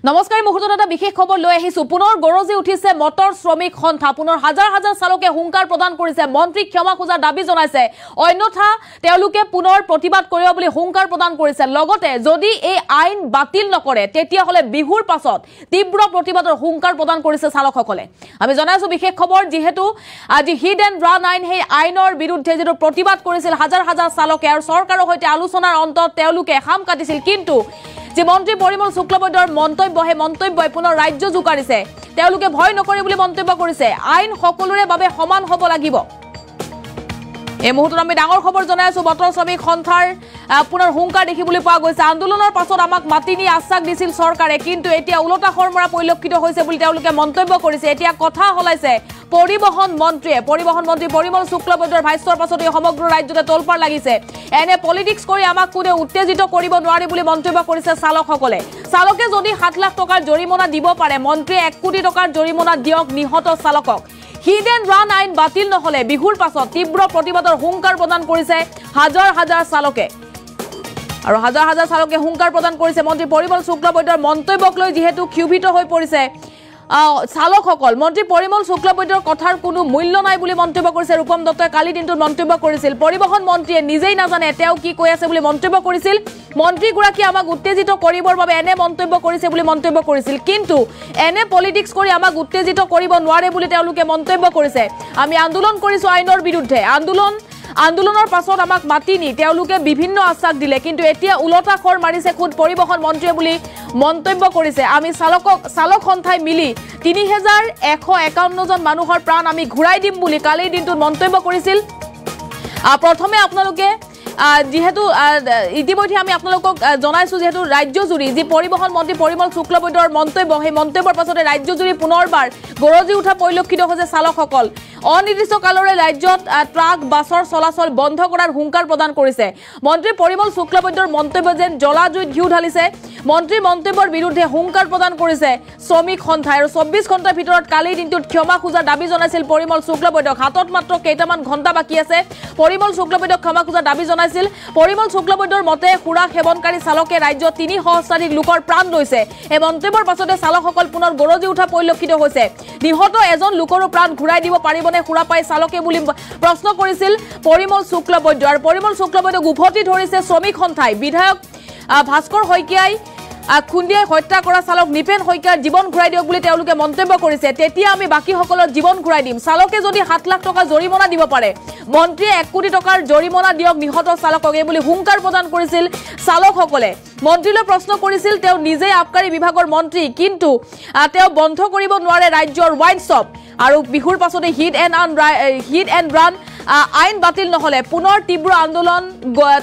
নমস্কাৰ মুহূৰ্তত এটা বিশেষ খবৰ লৈ আহিছো পুনৰ গৰজি উঠিছে মটৰ শ্ৰমিক সন্থা পুনৰ হাজাৰ হাজাৰ চালকে হুংকাৰ প্ৰদান কৰিছে মন্ত্ৰী ক্ষমা খোজা দাবী জনাইছে অন্যথা তেওঁলোকে পুনৰ প্ৰতিবাদ কৰিব বুলি হুংকাৰ প্ৰদান কৰিছে লগতে যদি এই আইন বাতিল নকৰে তেতিয়া হলে বিহুৰ পাছত তীব্ৰ প্ৰতিবাদৰ হুংকাৰ প্ৰদান কৰিছে চালকসকলে আমি জনাইছো বিশেষ খবৰ যেহেতু আজি হিট এণ্ড ৰান আইন সেই আইনৰ বিৰুদ্ধে যেটো প্ৰতিবাদ কৰিছিল হাজাৰ হাজাৰ চালকে আৰু চৰকাৰৰ সৈতে আলোচনাৰ অন্তত তেওঁলোকে হাম কাটিছিল কিন্তু যে মন্ত্ৰী পৰিমল শুক্লবৈদ্যৰ মন্তব্যই পুনৰ ৰাজ্য জুকাৰিছে তেওঁলোকে ভয় নকৰে বুলি মন্তব্য কৰিছে আইন সকলোৰে বাবে সমান হ'ব লাগিব এই মুহূৰ্তত আমি ডাঙৰ খবৰ জনাইছো মটৰ শ্ৰমিক সন্থাৰ পুনৰ হুংকাৰ দেখিবলৈ পোৱা গৈছে আন্দোলনৰ পাছত আমাক মাতি নি আশ্বাস দিছিল চৰকাৰে কিন্তু এতিয়া উলটা খৰমৰা পৰিলক্ষিত হৈছে বুলি তেওঁলোকে মন্তব্য কৰিছে এতিয়া কথা হলাইছে পৰিবহন মন্ত্ৰী পৰিমল শুক্লবৈদ্যৰ ভাষ্যৰ পাছত এই সমগ্ৰ ৰাজ্যতে তোলপাৰ লাগিছে এনে পলিটিক্স কৰি আমাক কোনে উত্তেজিত কৰিব নোৱাৰে বুলি মন্তব্য কৰিছে চালকসকলে চালকে যদি 7 লাখ টকাৰ জৰিমনা দিব পাৰে মন্ত্ৰীয়ে 1 কোটি টকাৰ জৰিমনা দিয়ক নিহত চালকক হিট এণ্ড ৰান আইন বাতিল নহলে বিহুৰ পাছত তীব্ৰ প্ৰতিবাদৰ হুংকাৰ প্ৰদান কৰিছে হাজাৰ হাজাৰ চালকে আৰু হাজাৰ হাজাৰ চালকে হুংকাৰ প্ৰদান কৰিছে মন্ত্ৰী পৰিমল শুক্লবৈদ্যৰ মন্তব্যক লৈ যেহেতু ক্ষুভিত হৈ পৰিছে চালকসকল মন্ত্ৰী পৰিমল শুক্লবৈদ্যৰ কথাৰ কোনো মূল্য নাই বুলি মন্তব্য কৰিছে ৰূপম দত্তই কালি দিনটোত মন্তব্য কৰিছিল পৰিবহন মন্ত্ৰীয়ে নিজেই নাজানে তেওঁ কি কৈ আছে বুলি মন্তব্য কৰিছিল মন্ত্ৰীগৰাকী আমাক উত্তেজিত কৰিবৰ বাবে এনে মন্তব্য কৰিছে বুলি মন্তব্য কৰিছিল কিন্তু এনে পলিটিক্স কৰি আমাক উত্তেজিত কৰিব নোৱাৰে বুলি তেওঁলোকে মন্তব্য কৰিছে আমি আন্দোলন কৰিছো আইনৰ বিৰুদ্ধে আন্দোলনৰ পাছত আমাক মাতি নি তেওঁলোকে বিভিন্ন আশ্বাস দিলে কিন্তু এতিয়া উলটা খৰ মাৰিছে খুদ পৰিবহন মন্ত্ৰীয়ে বুলি মন্তব্য কৰিছে আমি চালক সন্থাই মিলি 3151 জন মানুহৰ প্ৰাণ আমি ঘূৰাই দিম বুলি কালিৰ দিনটোত মন্তব্য কৰিছিল প্ৰথমে আপোনালোকে যেহেতু ইতিমধ্যে আমি আপোনালোকক জনাইছো যেহেতু ৰাজ্যজুৰি যি পৰিবহন মন্ত্ৰী পৰিমল শুক্লবৈদ্যৰ মন্তব্য সেই মন্তব্যৰ পাছতে ৰাজ্যজুৰি পুনৰবাৰ গৰজি উঠা পৰিলক্ষিত হৈছে চালকসকল অনিৰ্দিষ্ট কালৰে ৰাজ্যত ট্ৰাক বাছৰ চলাচল বন্ধ কৰাৰ হুংকাৰ প্ৰদান কৰিছে মন্ত্ৰী পৰিমল শুক্লবৈদ্যৰ মন্তব্য যেন জলাজুইত ঘিউ ঢালিছে মন্ত্ৰী মন্তব্যৰ বিৰুদ্ধে হুংকাৰ প্ৰদান কৰিছে শ্ৰমিক সন্থাই আৰু 24 ঘণ্টাৰ ভিতৰত কালি দিনটোত ক্ষমা খোজা দাবী জনাইছিল পৰিমল শুক্লবৈদ্যক হাতত মাত্ৰ কেইটামান ঘণ্টা বাকি আছে পৰিমল শুক্লবৈদ্যক ক্ষমা খোজা দাবী জনাইছিল পৰিমল শুক্লবৈদ্যৰ মতে খুৰা সেৱনকাৰী চালকে ৰাজ্যত 3 সহস্ৰাধিক লোকৰ প্ৰাণ লৈছে এই মন্তব্যৰ পাছতে চালকসকল পুনৰ গৰজি উঠা পৰিলক্ষিত হৈছে নিহত এজন লোকৰো প্ৰাণ ঘূৰাই দিব পাৰিবনে খুৰা পাই চালকে বুলি প্ৰশ্ন কৰিছিল পৰিমল শুক্লবৈদ্য আৰু পৰিমল শুক্লবৈদ্যক উভতি ধৰিছে শ্ৰমিক সন্থাই বিধায়ক ভাস্কৰ শইকীয়াই খুন্দিয়াই হত্যা কৰা চালক নিপেন শইকীয়াৰ জীৱন ঘূৰাই দিয়ক বুলি তেওঁলোকে মন্তব্য কৰিছে তেতিয়া আমি বাকীসকলৰ জীৱন ঘূৰাই দিম চালকে যদি 7 লাখ টকা জৰিমনা দিব পাৰে মন্ত্ৰীয়ে 1 কোটি টকাৰ জৰিমনা দিয়ক নিহত চালকক এই বুলি হুংকাৰ প্ৰদান কৰিছিল চালকসকলে মন্ত্ৰীলৈ প্ৰশ্ন কৰিছিল তেওঁ নিজে আবকাৰী বিভাগৰ মন্ত্ৰী কিন্তু তেওঁ বন্ধ কৰিব নোৱাৰে ৰাজ্যৰ ওয়াইন শ্বপ আৰু বিহুৰ পাছতে হিট এণ্ড ৰান আইন বাতিল নহলে পুনৰ তীব্ৰ আন্দোলন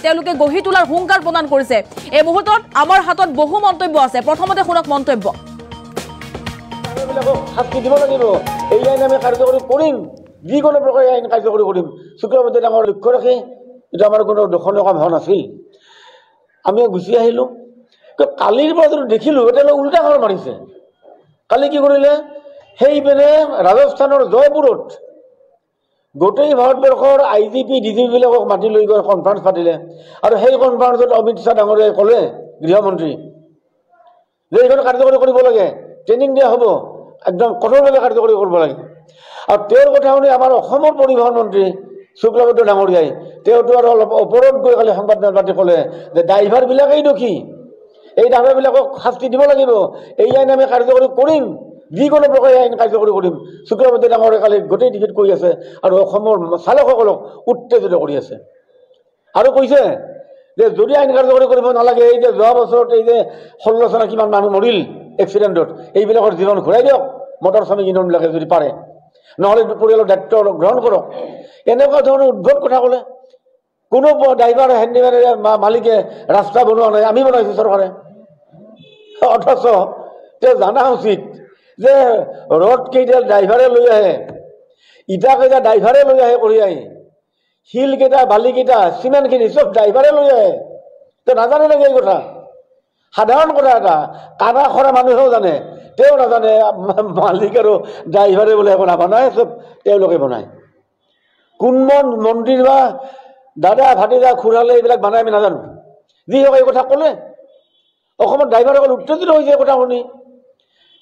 তেওঁলোকে গঢ়ি তোলাৰ হুংকাৰ প্ৰদান কৰিছে এই মুহূৰ্তত আমাৰ হাতত বহু মন্তব্য আছে প্ৰথমতে শুনক মন্তব্য শাস্তি দিব লাগিব এই আইন আমি কাৰ্যকৰী কৰিম যিকোনো প্ৰকাৰে আইন কাৰ্যকৰী কৰিম শুক্লবৈদ্য ডাঙৰ লক্ষ্য ৰাখি এটা আমাৰ কোনো দখলীয় কাম হোৱা নাছিল আমি গুচি আহিলো কালিৰ পৰা দেখিলো এটা উল্টা খৰ মাৰিছে কালি কি কৰিলে সেইপিনে ৰাজস্থানৰ জয়পুৰত গোটেই ভাৰতবৰ্ষৰ IGP DGP বিলাকক মাতি লৈ গৈ কনফাৰেন্স পাতিলে আৰু সেই কনফাৰেন্সত অমিত শ্বাহ ডাঙৰীয়াই ক'লে গৃহমন্ত্ৰী যে এইখন কাৰ্যকৰী কৰিব লাগে ট্ৰেইনিং দিয়া হ'ব একদম কঠোৰভাৱে কাৰ্যকৰী কৰিব লাগে আৰু তেওঁৰ কথা শুনি আমাৰ অসমৰ পৰিবহন মন্ত্ৰী শুক্লবৈদ্য ডাঙৰীয়াই তেওঁতো আৰু অলপ ওপৰত গৈ কালি সংবাদ মেলপাতি ক'লে যে ড্ৰাইভাৰবিলাকেই দোষী এই ড্ৰাইভাৰবিলাকক শাস্তি দিব লাগিব এই আইন আমি কাৰ্যকৰী কৰিম যিকোনো প্ৰকাৰে আইন কাৰ্যকৰী কৰিম শুক্লবৈদ্য ডাঙৰীয়াই কালি গোটেই দিশত কৈ আছে আৰু অসমৰ চালকসকলক উত্তেজিত কৰি আছে আৰু কৈছে যে যদি আইন কাৰ্যকৰী কৰিব নালাগে এই যে যোৱা বছৰত এই যে 16 চনত কিমান মানুহ মৰিল এক্সিডেণ্টত এইবিলাকৰ জীৱন ঘূৰাই দিয়ক মটৰ শ্ৰমিক ইউনিয়নবিলাকে যদি পাৰে নহ'লে পৰিয়ালৰ দায়িত্ব গ্ৰহণ কৰক এনেকুৱা ধৰণৰ উদ্ভট কথা ক'লে কোনো ড্ৰাইভাৰ হেণ্ডিমেনে মালিকে ৰাস্তা বনোৱা নাই আমি বনাইছোঁ চৰকাৰে অথচ তেওঁ জানা উচিত যে ৰড কেইটা ড্ৰাইভাৰে লৈ আহে ইটা কেইটা ড্ৰাইভাৰে লৈ আহে কঢ়িয়াই শিল কেইটা বালি কেইটা চিমেণ্টখিনি চব ড্ৰাইভাৰে লৈ আহে তেওঁ নাজানে নেকি এই কথা সাধাৰণ কথা এটা কানা খৰা মানুহেও জানে তেওঁ নাজানে মালিক আৰু ড্ৰাইভাৰে বোলে একো নাবনায় চব তেওঁলোকে বনায় কোনমন মন্ত্ৰীৰ বা দাদা ভাটিজা খুৰালে এইবিলাক বনাই আমি নাজানো যি হওক এই কথা ক'লে অসমত ড্ৰাইভাৰসকল উত্তেজিত হৈছে এই কথা শুনি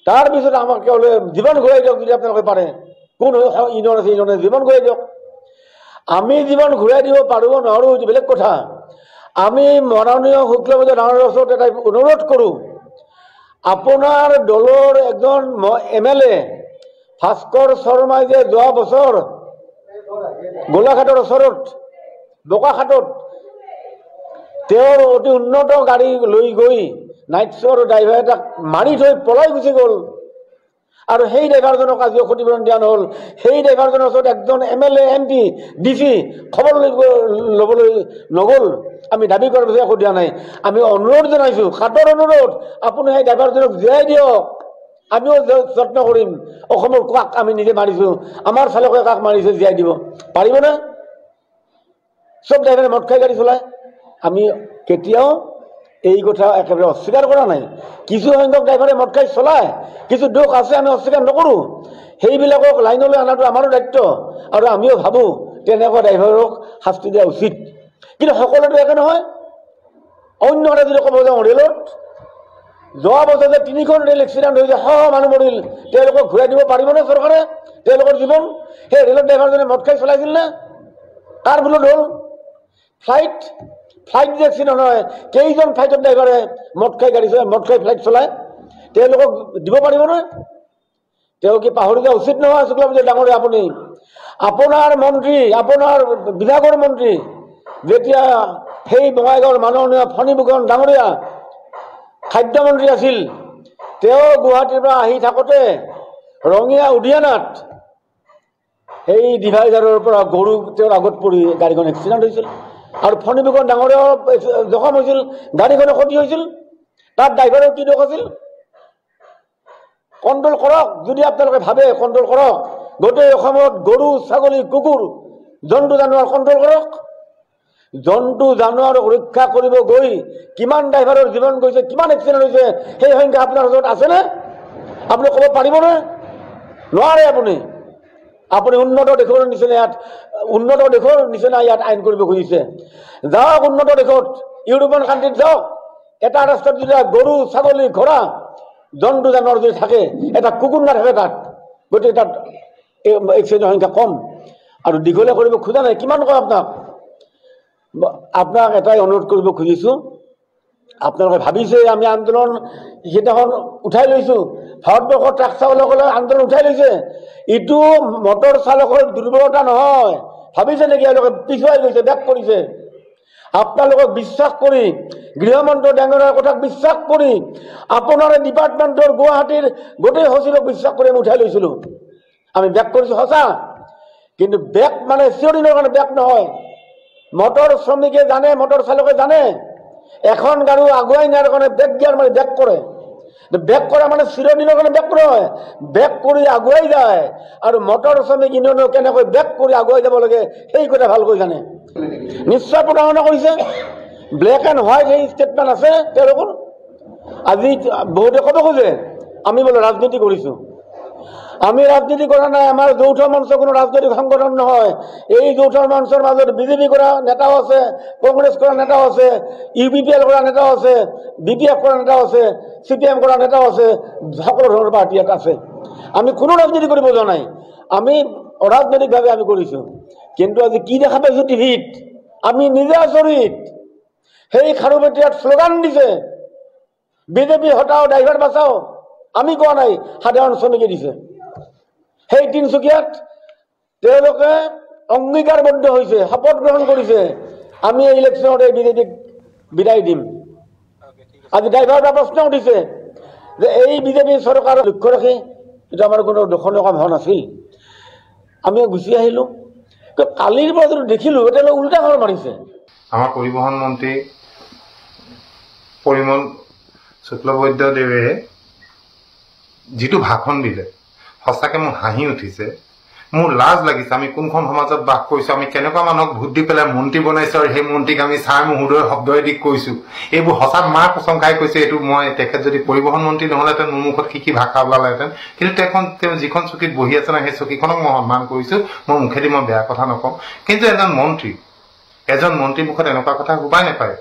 তাৰপিছত আমাকে বোলে জীৱন ঘূৰাই দিয়ক যদি আপোনালোকে পাৰে। কোন ইজন আছে ইজনে জীৱন ঘূৰাই দিয়ক। আমি জীৱন ঘূৰাই দিব পাৰোঁ নোৱাৰোঁ এইটো বেলেগ কথা। আমি মাননীয় শুক্লবৈদ্য ডাঙৰীয়াৰ ওচৰত এটা অনুৰোধ কৰোঁ, আপোনাৰ দলৰ এজন MLA ভাস্কৰ শৰ্মাই যে যোৱা বছৰ গোলাঘাটৰ ওচৰত বোকাখাটত তেওঁৰ অতি উন্নত গাড়ী লৈ গৈ নাইট শ্ব'ৰ ড্ৰাইভাৰ এটাক মাৰি থৈ পলাই গুচি গ'ল, আৰু সেই ড্ৰাইভাৰজনক আজিও ক্ষতিপূৰণ দিয়া নহ'ল। সেই ড্ৰাইভাৰজনৰ ওচৰত একজন MLA MP DC খবৰ ল'বলৈ নগ'ল। আমি দাবী কৰাৰ পিছত একো দিয়া নাই। আমি অনুৰোধ জনাইছোঁ, খাটৰ অনুৰোধ, আপুনি সেই ড্ৰাইভাৰজনক জীয়াই দিয়ক। আমিও যত্ন কৰিম। অসমৰ কাক আমি নিজে মাৰিছোঁ, আমাৰ চালকে কাক মাৰিছে জীয়াই দিব পাৰিবনে? চব ড্ৰাইভাৰে মদ খাই গাড়ী চলায়। আমি কেতিয়াও এই কথা একেবাৰে অস্বীকাৰ কৰা নাই। কিছু সংখ্যক ড্ৰাইভাৰে মদ খাই চলায়, কিছু দোষ আছে, আমি অস্বীকাৰ নকৰোঁ। সেইবিলাকক লাইনলৈ অনাটো আমাৰো দায়িত্ব, আৰু আমিও ভাবোঁ তেনেকুৱা ড্ৰাইভাৰক শাস্তি দিয়া উচিত। কিন্তু সকলোতো একে নহয়। অন্য এটা যদি ক'ব যাওঁ, ৰেলত যোৱা বছৰ যে 3খন ৰেল এক্সিডেণ্ট হৈছে, মানুহ মৰিল, তেওঁলোকক ঘূৰাই দিব পাৰিবনে চৰকাৰে তেওঁলোকৰ জীৱন? সেই ৰেলৰ ড্ৰাইভাৰজনে মদ খাই চলাইছিল নে? কাৰ ভুলত হ'ল? ফ্লাইট যে এক্সিডেণ্ট হয়, কেইজন ফ্লাইটৰ ড্ৰাইভাৰে মদ খাই গাড়ী চলায়, মদ খাই ফ্লাইট চলায়, তেওঁলোকক দিব পাৰিবনে? তেওঁ কি পাহৰি যোৱা উচিত নহয়? শুক্লবৈদ্য ডাঙৰীয়া, আপুনি আপোনাৰ মন্ত্ৰী, আপোনাৰ বিভাগৰ মন্ত্ৰী যেতিয়া সেই বঙাইগাঁৱৰ মাননীয় ফণীভূষণ ডাঙৰীয়া খাদ্যমন্ত্ৰী আছিল, তেওঁ গুৱাহাটীৰ পৰা আহি থাকোঁতে ৰঙিয়া উদিয়ানাত সেই ডিভাইডাৰৰ পৰা গৰু তেওঁৰ আগত পৰি গাড়ীখন এক্সিডেণ্ট হৈছিল, আৰু ফণীভূষণ ডাঙৰীয়াও জখম হৈছিল, গাড়ীখনৰ ক্ষতি হৈছিল। তাত ড্ৰাইভাৰৰ কি দোষ আছিল? কণ্ট্ৰল কৰক, যদি আপোনালোকে ভাবে কণ্ট্ৰল কৰক। গোটেই অসমত গৰু, ছাগলী, কুকুৰ, জন্তু জানোৱাৰ কণ্ট্ৰল কৰক। জন্তু জানোৱাৰক ৰক্ষা কৰিব গৈ কিমান ড্ৰাইভাৰৰ জীৱন গৈছে, কিমান এক্সিডেণ্ট হৈছে, সেই সংখ্যা আপোনাৰ ওচৰত আছেনে? আপুনি ক'ব পাৰিবনে? নোৱাৰে। আপুনি উন্নত দেশৰ নিচিনা ইয়াত আইন কৰিব খুজিছে। যাওক উন্নত দেশত, ইউৰোপিয়ান কাণ্ট্ৰিত যাওক। এটা ৰাষ্ট্ৰত যদি গৰু, ছাগলী, ঘোঁৰা, জন্তু জানোৱাৰ যদি থাকে, এটা কুকুৰ নাথাকে তাত, গতিকে তাত এক্সিডেণ্টৰ সংখ্যা কম। আৰু দীঘলীয়া কৰিব খোজা নাই। কিমান কয় আপোনাক এটাই অনুৰোধ কৰিব খুজিছোঁ, আপোনালোকে ভাবিছে আমি আন্দোলন সেইদিনাখন উঠাই লৈছোঁ, ভাৰতবৰ্ষৰ ট্ৰাক চালকসকলে আন্দোলন উঠাই লৈছে। এইটো মটৰ চালকৰ দুৰ্বলতা নহয়। ভাবিছে নেকি এওঁলোকে পিছুৱাই গৈছে, বেক কৰিছে? আপোনালোকক বিশ্বাস কৰি, গৃহমন্ত্ৰী ডাঙৰীয়াৰ কথাক বিশ্বাস কৰি, আপোনাৰ ডিপাৰ্টমেণ্টৰ গুৱাহাটীৰ গোটেই সচিবক বিশ্বাস কৰি আমি উঠাই লৈছিলোঁ। আমি বেক কৰিছোঁ সঁচা, কিন্তু বেক মানে চিৰদিনৰ কাৰণে বেক নহয়। মটৰ শ্ৰমিকে জানে, মটৰ চালকে জানে, এখন গাড়ী আগুৱাই নিয়াৰ কাৰণে বেক দিয়াৰ মানে বেক কৰে। বেক কৰা মানে চিৰদিনৰ কাৰণে বেক নহয়, বেক কৰি আগুৱাই যায়। আৰু মটৰ শ্ৰমিক ইউনিয়নে কেনেকৈ বেক কৰি আগুৱাই যাব লাগে সেই কথা ভালকৈ জানে। নিশ্চয় প্ৰতাৰণা কৰিছে। ব্লেক এণ্ড হোৱাইট সেই ষ্টেটমেণ্ট আছে তেওঁলোকৰ। আজি বহুতে ক'ব খোজে আমি বোলে ৰাজনীতি কৰিছোঁ। আমি ৰাজনীতি কৰা নাই। আমাৰ যৌথ মঞ্চ কোনো ৰাজনৈতিক সংগঠন নহয়। এই যৌথ মঞ্চৰ মাজত বিজেপি কৰা নেতাও আছে, কংগ্ৰেছ কৰা নেতাও আছে, UPPL কৰা নেতাও আছে, BPF কৰা নেতাও আছে, CPM কৰা নেতাও আছে, সকলো ধৰণৰ পাৰ্টি ইয়াত আছে। আমি কোনো ৰাজনীতি কৰিব যোৱা নাই। আমি অৰাজনৈতিকভাৱে আমি কৰিছোঁ। কিন্তু আজি কি দেখা পাইছোঁ টিভিত, আমি নিজে আচৰিত। সেই খাৰুপেটীয়াত শ্লোগান দিছে, বিজেপি হটাও, ড্ৰাইভাৰ বাচাও। আমি কোৱা নাই, সাধাৰণ শ্ৰমিকে দিছে। সেই তিনিচুকীয়াত তেওঁলোকে অংগীকাৰবদ্ধ হৈছে, শপত গ্ৰহণ কৰিছে, আমি এই ইলেকশ্যনত এই বিজেপিক বিদায় দিম। আজি ড্ৰাইভাৰ এটা প্ৰশ্ন উঠিছে যে এই বিজেপি চৰকাৰৰ লক্ষ্য ৰাখি এইটো আমাৰ কোনো দৰ্শনীয় কাম হোৱা নাছিল, আমি গুচি আহিলোঁ। কালিৰ পৰা যদি দেখিলোঁ এতিয়ালৈ উল্টা ঘৰ মাৰিছে। আমাৰ পৰিবহণ মন্ত্ৰী পৰিমল শুক্লবৈদ্যদেৱে যিটো ভাষণ দিলে, সঁচাকৈ মোৰ হাঁহি উঠিছে, মোৰ লাজ লাগিছে। আমি কোনখন সমাজত বাস কৰিছোঁ, আমি কেনেকুৱা মানুহক ভোট দি পেলাই মন্ত্ৰী বনাইছোঁ, আৰু সেই মন্ত্ৰীক আমি ছাৰ মহোদয়ৰ শব্দৰেদি কৈছোঁ। এইবোৰ সঁচাত মাৰ প্ৰশংসাই কৈছে। এইটো মই তেখেত যদি পৰিবহণ মন্ত্ৰী নহ'লেহেঁতেন মোৰ মুখত কি ভাষা ওলালেহেঁতেন। কিন্তু তেওঁ যিখন চকীত বহি আছে না, সেই চকীখনক মই সন্মান কৰিছোঁ। মোৰ মুখেদি মই বেয়া কথা নকওঁ। কিন্তু এজন মন্ত্ৰীৰ মুখত এনেকুৱা কথা শুবাই নাপায়।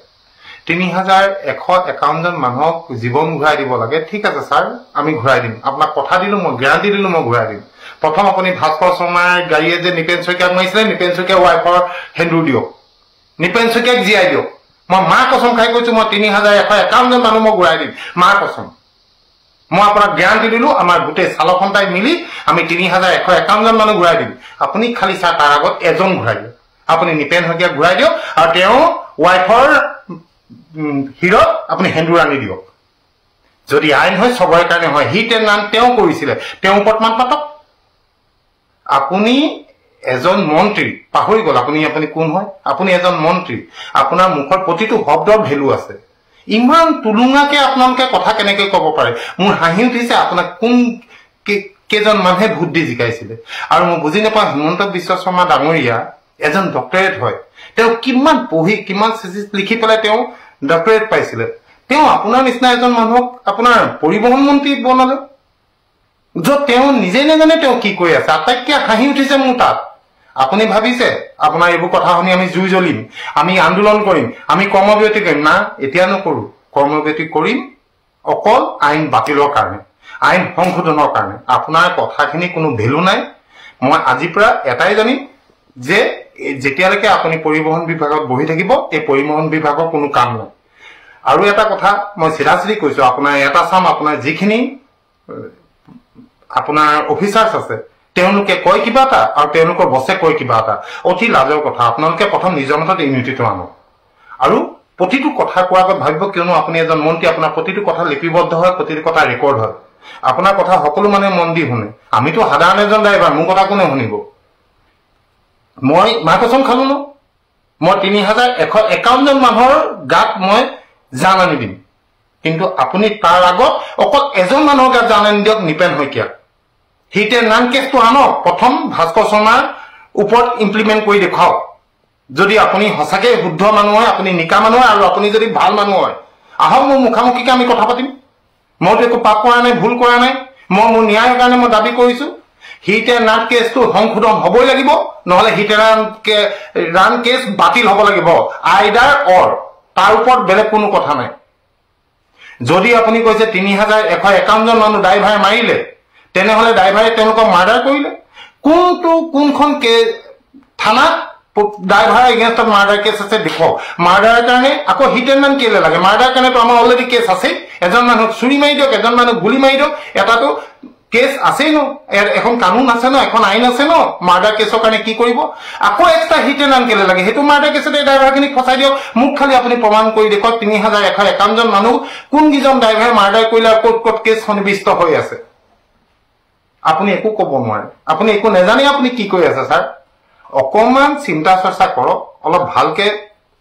3151জন মানুহক জীৱন ঘূৰাই দিব লাগে ঠিক আছে ছাৰ আমি ঘূৰাই দিম আপোনাক কথা দিলো মই গ্যাৰান্টি দিলো মই ঘূৰাই দিম প্ৰথম আপুনি ভাস্কৰ শৰ্মাৰ গাড়ীয়ে যে নিপেন শইকীয়াক মাৰিছিলে নিপেন শইকীয়া ৱাইফৰ হেন্দু দিয়ক নিপেন শইকীয়াক জীয়াই দিয়ক মই মা কসম খাই কৈছো মই 3151জন মানুহ মই ঘূৰাই দিম মা কসম মই আপোনাক গ্যাৰান্টি দিলো আমাৰ গোটেই চালকন্তাই মিলি আমি 3151জন মানুহ ঘূৰাই দিম আপুনি খালি ছাৰ তাৰ আগত এজন ঘূৰাই দিয়ক আপুনি নিপেন শইকীয়াক ঘূৰাই দিয়ক আৰু তেওঁ ৱাইফৰ হিৰত আপুনি হেন্দুৰ আনি দিয়ক যদি আইন হয় সবৰে কাৰণে হয় হিট এণ্ড ৰান তেওঁ কৰিছিলে তেওঁ ওপৰত মান পাতক আপুনি এজন মন্ত্ৰী পাহৰি গল আপুনি কোন হয় আপুনি এজন মন্ত্ৰী আপোনাৰ মুখৰ প্ৰতিটো শব্দৰ ভ্যালু আছে ইমান তুলুঙাকে আপোনালোকে কথা কেনেকৈ ক'ব পাৰে মোৰ হাঁহি উঠিছে আপোনাক কোন কেজন মানুহে ভোট দি জিকাইছিলে আৰু মই বুজি নাপাওঁ হিমন্ত বিশ্ব শৰ্মা ডাঙৰীয়া এজন ডক্টৰেট হয় তেওঁ কিমান পঢ়ি কিমান থিচিছ লিখি পেলাই তেওঁ ডক্টৰেট পাইছিলে তেওঁ আপোনাৰ নিচিনা এজন মানুহক আপোনাৰ পৰিবহন মন্ত্ৰী বনালে য'ত তেওঁ নিজে নাজানে তেওঁ কি কৈ আছে আটাইতকৈ হাঁহি উঠিছে মোৰ তাত আপুনি ভাবিছে আপোনাৰ এইবোৰ কথা শুনি আমি জুই জ্বলিম আমি আন্দোলন কৰিম আমি কৰ্মবিৰতি কৰিম না এতিয়া নকৰো কৰ্মবিৰতি কৰিম অকল আইন বাতিলৰ কাৰণে আইন সংশোধনৰ কাৰণে আপোনাৰ কথাখিনি কোনো ভ্যালু নাই মই আজিৰ পৰা এটাই জানিম যে যেতিয়ালৈকে আপুনি পৰিবহন বিভাগত বহি থাকিব এই পৰিবহন বিভাগৰ কোনো কাম নাই আৰু এটা কথা মই চিধাচিধি কৈছো আপোনাৰ এটা চাম আপোনাৰ যিখিনি আপোনাৰ অফিচাৰ্ছ আছে তেওঁলোকে কয় কিবা এটা আৰু তেওঁলোকৰ বছে কয় কিবা এটা অতি লাজৰ কথা আপোনালোকে প্ৰথম নিজৰ মতত ইউনিটিটো আনক আৰু প্ৰতিটো কথা কোৱাৰ আগত ভাবিব কিয়নো আপুনি এজন মন্ত্ৰী আপোনাৰ প্ৰতিটো কথা লিপিবদ্ধ হয় প্ৰতিটো কথা ৰেকৰ্ড হয় আপোনাৰ কথা সকলো মানে মন দি শুনে আমিতো সাধাৰণ এজন ড্ৰাইভাৰ মোৰ কথা কোনে শুনিব মই মা কসম খালো ন মই 3151জন মানুহৰ গাত মই জান আনি দিম কিন্তু আপুনি তাৰ আগত অকল এজন মানুহৰ গাত জান আনি দিয়ক নিপেন শইকীয়া হিটে নাম কেছটো আনক প্ৰথম ভাস্কৰ শৰ্মাৰ ওপৰত ইমপ্লিমেণ্ট কৰি দেখাওক যদি আপুনি সঁচাকে শুদ্ধ মানুহ হয় আপুনি নিকা মানুহ হয় আৰু আপুনি যদি ভাল মানুহ হয় আহক মোৰ মুখামুখিকে আমি কথা পাতিম মইতো একো পাপ কৰা নাই ভুল কৰা নাই মই মোৰ ন্যায়ৰ কাৰণে মই দাবী কৰিছো হিটে নাম কেছটো সংশোধন হ'বই লাগিব নহলে হিটে ৰান কেছ বাতিল হ'ব লাগিব আইডাৰ অৰ তাৰ ওপৰত বেলেগ কোনো কথা নাই যদি আপুনি কৈছে 3151জন মানুহ ড্ৰাইভাৰে মাৰিলে তেনেহলে ড্ৰাইভাৰে তেওঁলোকক মাৰ্ডাৰ কৰিলে কোনখন থানাত ড্ৰাইভাৰ এগেইনষ্টত মাৰ্ডাৰ কেছ আছে দেখক মাৰ্ডাৰৰ কাৰণে আকৌ হিট এণ্ড ৰান কেলে লাগে মাৰ্ডাৰ কাৰণেতো আমাৰ অলৰেডি কেছ আছে এজন মানুহক চুৰি মাৰি দিয়ক এজন মানুহক গুলি মাৰি দিয়ক এটাতো কেছ আছেই ন এখন কানুন আছে ন এখন আইন আছে ন মাৰ্ডাৰ কেছৰ কাৰণে কি কৰিব আকৌ এক্সট্ৰা হিট এণ্ড ৰান কেলে লাগে সেইটো মাৰ্ডাৰ কেছতে ড্ৰাইভাৰখিনিক ফচাই দিয়ক মোক খালি আপুনি প্ৰমাণ কৰি দেখুৱাওক 3151জন মানুহ কোনকেইজন ড্ৰাইভাৰে মাৰ্ডাৰ কৰিলে ক'ত ক'ত কেছ সন্নিৱিষ্ট হৈ আছে আপুনি একো ক'ব নোৱাৰে আপুনি একো নেজানে আপুনি কি কৈ আছে ছাৰ অকমান চিন্তা চৰ্চা কৰক অলপ ভালকে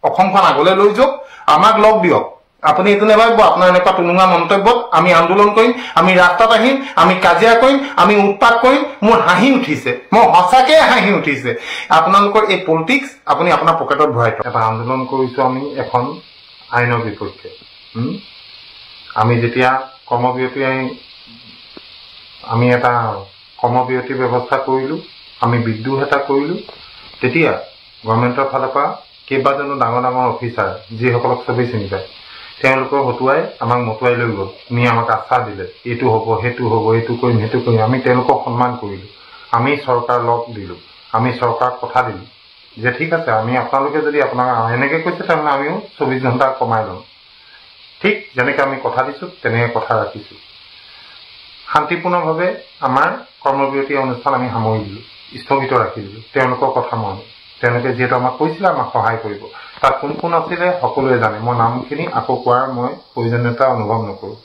অসমখন আগলৈ লৈ যাওক আমাক লগ দিয়ক আপুনি এইটো নেভাবিব আপোনাৰ এনেকুৱা তুলুঙা মন্তব্যত আমি আন্দোলন কৰিম আমি ৰাস্তাত আহিম আমি কাজিয়া কৰিম আমি উৎপাত কৰিম মোৰ হাঁহি উঠিছে মই সঁচাকে হাঁহি উঠিছে আপোনালোকৰ এই পলিটিক্স আপুনি আপোনাৰ পকেটত ভৰাই থওক এটা আন্দোলন কৰিছো আমি এখন আইনৰ বিপক্ষে আমি যেতিয়া আমি এটা কৰ্মবিৰতি ব্যৱস্থা কৰিলো আমি বিদ্ৰোহ এটা কৰিলো তেতিয়া গভৰ্ণমেণ্টৰ ফালৰ পৰা কেইবাজনো ডাঙৰ ডাঙৰ অফিচাৰ যিসকলক চবেই চিনি পায় তেওঁলোকৰ হতুৱাই আমাক মতুৱাই লৈ গ'ল নি আমাক আশ্বাস দিলে এইটো হ'ব সেইটো হ'ব এইটো কৰিম সেইটো কৰিম আমি তেওঁলোকক সন্মান কৰিলো আমি চৰকাৰ লগ দিলো আমি চৰকাৰক কথা দিলো যে ঠিক আছে আমি আপোনালোকে যদি আপোনাক এনেকৈ কৈছে তাৰমানে আমিও 24 ঘণ্টা কমাই ল'ম ঠিক যেনেকৈ আমি কথা দিছোঁ তেনেকৈ কথা ৰাখিছোঁ শান্তিপূৰ্ণভাৱে আমাৰ কৰ্মবিৰতি অনুষ্ঠান আমি সামৰি দিলোঁ স্থগিত ৰাখি দিলোঁ তেওঁলোকৰ কথা মই তেওঁলোকে যিহেতু আমাক কৈছিলে আমাক সহায় কৰিব তাত কোন কোন আছিলে সকলোৱে জানে মই নামখিনি আকৌ কোৱাৰ মই প্ৰয়োজনীয়তা অনুভৱ নকৰোঁ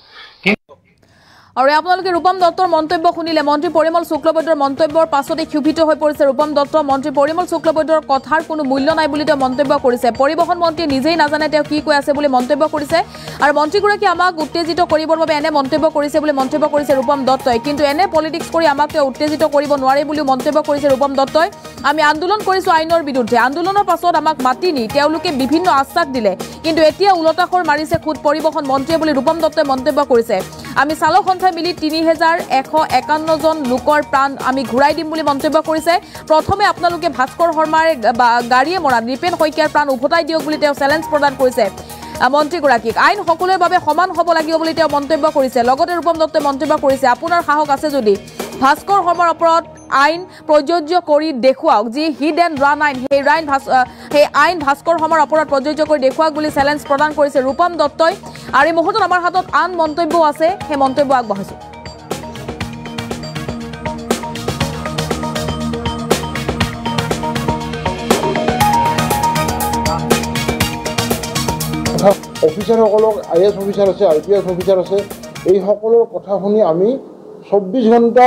আৰু আপোনালোকে ৰূপম দত্তৰ মন্তব্য শুনিলে মন্ত্ৰী পৰিমল শুক্লবৈদ্যৰ মন্তব্যৰ পাছতে ক্ষুভিত হৈ পৰিছে ৰূপম দত্ত মন্ত্ৰী পৰিমল শুক্লবৈদ্যৰ কথাৰ কোনো মূল্য নাই বুলি তেওঁ মন্তব্য কৰিছে পৰিবহন মন্ত্ৰীয়ে নিজেই নাজানে তেওঁ কি কৈ আছে বুলি মন্তব্য কৰিছে আৰু মন্ত্ৰীগৰাকী আমাক উত্তেজিত কৰিবৰ বাবে এনে মন্তব্য কৰিছে বুলি মন্তব্য কৰিছে ৰূপম দত্তই কিন্তু এনে পলিটিক্স কৰি আমাক তেওঁ উত্তেজিত কৰিব নোৱাৰে বুলি মন্তব্য কৰিছে ৰূপম দত্তই আমি আন্দোলন কৰিছো আইনৰ বিৰুদ্ধে আন্দোলনৰ পাছত আমাক মাতি নি তেওঁলোকে বিভিন্ন আশ্বাস দিলে কিন্তু এতিয়া উলটাখৰ মাৰিছে খুদ পৰিবহন মন্ত্ৰীয়ে বুলি ৰূপম দত্তই মন্তব্য কৰিছে আমি চালক সংখ্যা মিলি 3151জন লোকৰ প্ৰাণ আমি ঘূৰাই দিম বুলি মন্তব্য কৰিছে প্ৰথমে আপোনালোকে ভাস্কৰ শৰ্মাৰ গাড়ীয়ে মৰা নিপেন শইকীয়াৰ প্ৰাণ উভতাই দিয়ক বুলি তেওঁ চেলেঞ্জ প্ৰদান কৰিছে মন্ত্ৰীগৰাকীক। আইন সকলোৰে বাবে সমান হ'ব লাগিব বুলি তেওঁ মন্তব্য কৰিছে। লগতে ৰূপম দত্তই মন্তব্য কৰিছে, আপোনাৰ সাহস আছে যদি ভাস্কৰ শৰ্মাৰ ওপৰত আইন প্ৰযোজ্য কৰি দেখুৱাওক। যি হিড এণ্ড ৰান আইন, সেই আইন ভাস্কৰ শৰ্মাৰ ওপৰত প্ৰযোজ্য কৰি দেখুৱাওক বুলি চেলেঞ্জ প্ৰদান কৰিছে ৰূপম দত্তই। আৰু এই মুহূৰ্তত আমাৰ হাতত আন মন্তব্যও আছে, সেই মন্তব্য আগবঢ়াইছো। অফিচাৰসকলক IAS অফিচাৰ আছে, IPS অফিচাৰ আছে, এই সকলৰ কথা শুনি আমি 24 ঘণ্টা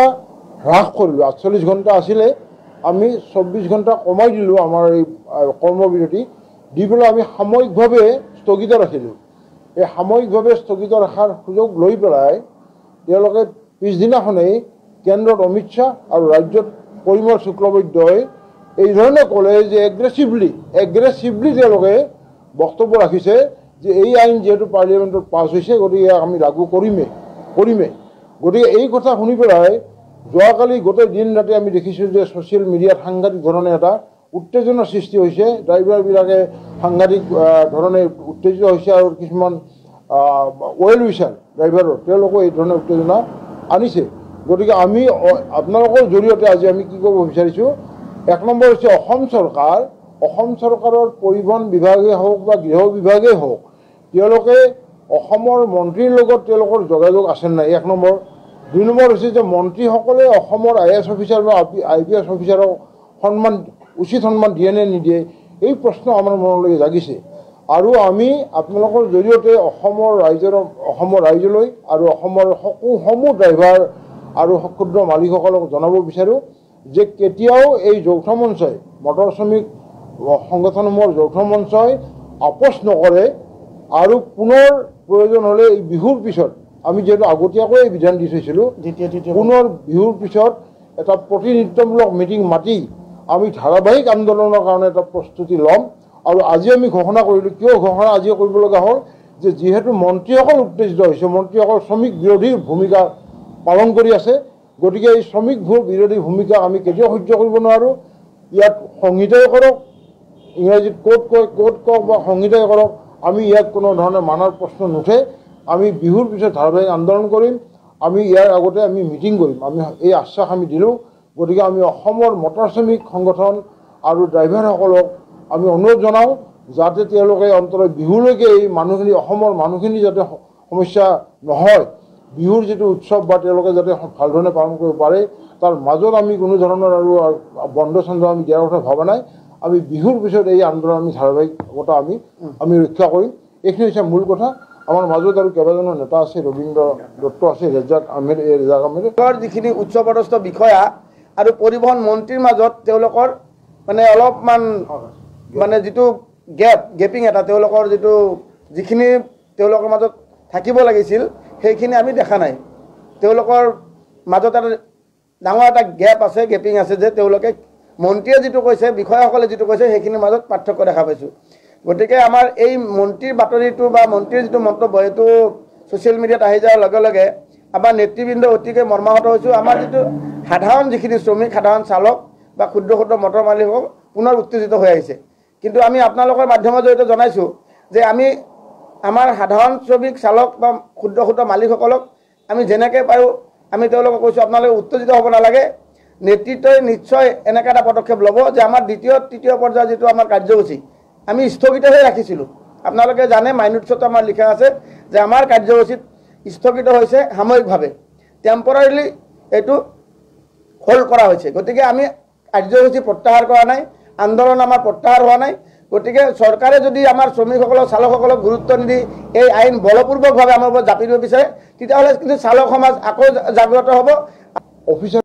হ্ৰাস কৰিলোঁ। 48 ঘণ্টা আছিলে, আমি 24 ঘণ্টা কমাই দিলোঁ আমাৰ এই কৰ্মবিৰতি দি পেলাই আমি সাময়িকভাৱে স্থগিত ৰাখিলোঁ। এই সাময়িকভাৱে স্থগিত ৰখাৰ সুযোগ লৈ পেলাই তেওঁলোকে পিছদিনাখনেই কেন্দ্ৰত অমিত শ্বাহ আৰু ৰাজ্যত পৰিমল শুক্লবৈদ্যই এই ধৰণে ক'লে যে এগ্ৰেছিভলি তেওঁলোকে বক্তব্য ৰাখিছে যে এই আইন যিহেতু পাৰ্লিয়ামেণ্টত পাছ হৈছে, গতিকে আমি লাগু কৰিমেই। গতিকে এই কথা শুনি পেলাই যোৱাকালি গোটেই দিন ৰাতি আমি দেখিছোঁ যে ছ'চিয়েল মিডিয়াত সাংঘাতিক ধৰণে এটা উত্তেজনাৰ সৃষ্টি হৈছে। ড্ৰাইভাৰবিলাকে সাংঘাতিক ধৰণে উত্তেজিত হৈছে আৰু কিছুমান ৱেল উইচাৰ ড্ৰাইভাৰৰ তেওঁলোকেও এই ধৰণে উত্তেজনা আনিছে। গতিকে আমি আপোনালোকৰ জৰিয়তে আজি আমি কি ক'ব বিচাৰিছোঁ, 1 নম্বৰ হৈছে অসম চৰকাৰৰ পৰিবহণ বিভাগেই হওক বা গৃহ বিভাগেই হওক, তেওঁলোকে অসমৰ মন্ত্ৰীৰ লগত তেওঁলোকৰ যোগাযোগ আছে নাই, 1 নম্বৰ। 2 নম্বৰ হৈছে যে মন্ত্ৰীসকলে অসমৰ IAS অফিচাৰ বা IPS অফিচাৰক উচিত সন্মান দিয়ে নে নিদিয়ে, এই প্ৰশ্ন আমাৰ মনলৈ জাগিছে। আৰু আমি আপোনালোকৰ জৰিয়তে অসমৰ ৰাইজলৈ আৰু অসমৰ সমূহ ড্ৰাইভাৰ আৰু ক্ষুদ্ৰ মালিকসকলক জনাব বিচাৰোঁ যে কেতিয়াও এই যৌথ মঞ্চই, মটৰ শ্ৰমিক সংগঠনসমূহৰ যৌথ মঞ্চই আপোচ নকৰে। আৰু পুনৰ প্ৰয়োজন হ'লে এই বিহুৰ পিছত, আমি যিহেতু আগতীয়াকৈ এই বিধান দি থৈছিলোঁ, পুনৰ বিহুৰ পিছত এটা প্ৰতিনিধিত্বমূলক মিটিং মাতি আমি ধাৰাবাহিক আন্দোলনৰ কাৰণে এটা প্ৰস্তুতি ল'ম। আৰু আজি আমি ঘোষণা কৰিলোঁ, কিয় ঘোষণা আজি কৰিব লগা হ'ল যে যিহেতু মন্ত্ৰীসকল উত্তেজিত হৈছে, মন্ত্ৰীসকল শ্ৰমিক বিৰোধী ভূমিকা পালন কৰি আছে, গতিকে এই শ্ৰমিক বিৰোধী ভূমিকা আমি কেতিয়াও সহ্য কৰিব নোৱাৰোঁ। ইয়াত সংহিতাই কৰক, ইংৰাজীত কোৰ্ট কওক বা সংহিতাই কৰক, আমি ইয়াত কোনো ধৰণে মানাৰ প্ৰশ্ন নুঠে। আমি বিহুৰ পিছত ধাৰাবাহিক আন্দোলন কৰিম, আমি ইয়াৰ আগতে আমি মিটিং কৰিম, আমি এই আশ্বাস আমি দিলোঁ। গতিকে আমি অসমৰ মটৰ শ্ৰমিক সংগঠন আৰু ড্ৰাইভাৰসকলক আমি অনুৰোধ জনাওঁ যাতে তেওঁলোকে অন্তত বিহুলৈকে এই মানুহখিনি, অসমৰ মানুহখিনি যাতে সমস্যা নহয়, বিহুৰ যিটো উৎসৱ বা তেওঁলোকে যাতে ভাল ধৰণে পালন কৰিব পাৰে, তাৰ মাজত আমি কোনো ধৰণৰ আৰু বন্ধ চন্ধ আমি দিয়াৰ কথা ভবা নাই। আমি বিহুৰ পিছত এই আন্দোলন আমি ধাৰাবাহিকতা আমি ৰক্ষা কৰিম। এইখিনি হৈছে মূল কথা। আমাৰ মাজত আৰু কেইবাজনো নেতা আছে, ৰবীন্দ্ৰ দত্ত আছে, ৰেজাক আহমেদ যিখিনি উচ্চপদস্থ বিষয়া আৰু পৰিবহণ মন্ত্ৰীৰ মাজত তেওঁলোকৰ অলপমান যিটো গেপিং এটা, তেওঁলোকৰ যিখিনি তেওঁলোকৰ মাজত থাকিব লাগিছিল সেইখিনি আমি দেখা নাই। তেওঁলোকৰ মাজত এটা ডাঙৰ এটা গেপিং আছে যে তেওঁলোকে মন্ত্ৰীয়ে যিটো কৈছে, বিষয়াসকলে যিটো কৈছে সেইখিনিৰ মাজত পাৰ্থক্য দেখা পাইছোঁ। গতিকে আমাৰ এই মন্ত্ৰীৰ বাতৰিটো বা মন্ত্ৰীৰ যিটো মন্তব্য, এইটো ছ'চিয়েল মিডিয়াত আহি যোৱাৰ লগে লগে আমাৰ নেতৃবৃন্দ অতিকৈ মৰ্মাহত হৈছোঁ। আমাৰ যিটো যিখিনি শ্ৰমিক, সাধাৰণ চালক বা ক্ষুদ্ৰ মটৰ মালিকসকল পুনৰ উত্তেজিত হৈ আহিছে। কিন্তু আমি আপোনালোকৰ মাধ্যমৰ জৰিয়তে জনাইছোঁ যে আমি আমাৰ সাধাৰণ শ্ৰমিক চালক বা ক্ষুদ্ৰ মালিকসকলক আমি যেনেকৈ পাৰোঁ আমি তেওঁলোকক কৈছোঁ আপোনালোকে উত্তেজিত হ'ব নালাগে। নেতৃত্বই নিশ্চয় এনেকৈ এটা পদক্ষেপ ল'ব যে আমাৰ তৃতীয় পৰ্যায়ৰ যিটো আমাৰ কাৰ্যসূচী আমি স্থগিতহে ৰাখিছিলোঁ। আপোনালোকে জানে, মাইনোটছত আমাৰ লিখা আছে যে আমাৰ কাৰ্যসূচীত স্থগিত হৈছে সাময়িকভাৱে, টেম্পৰাৰীলি এইটো হোল্ড কৰা হৈছে। গতিকে আমি কাৰ্যসূচী প্ৰত্যাহাৰ কৰা নাই, আন্দোলন আমাৰ প্ৰত্যাহাৰ হোৱা নাই। গতিকে চৰকাৰে যদি আমাৰ শ্ৰমিকসকলক, চালকসকলক গুৰুত্ব নিদি এই আইন বলপূৰ্বকভাৱে আমাৰ ওপৰত জাপি দিব বিচাৰে, তেতিয়াহ'লে কিন্তু চালক সমাজ আকৌ জাগ্ৰত হ'ব। অফিচাৰ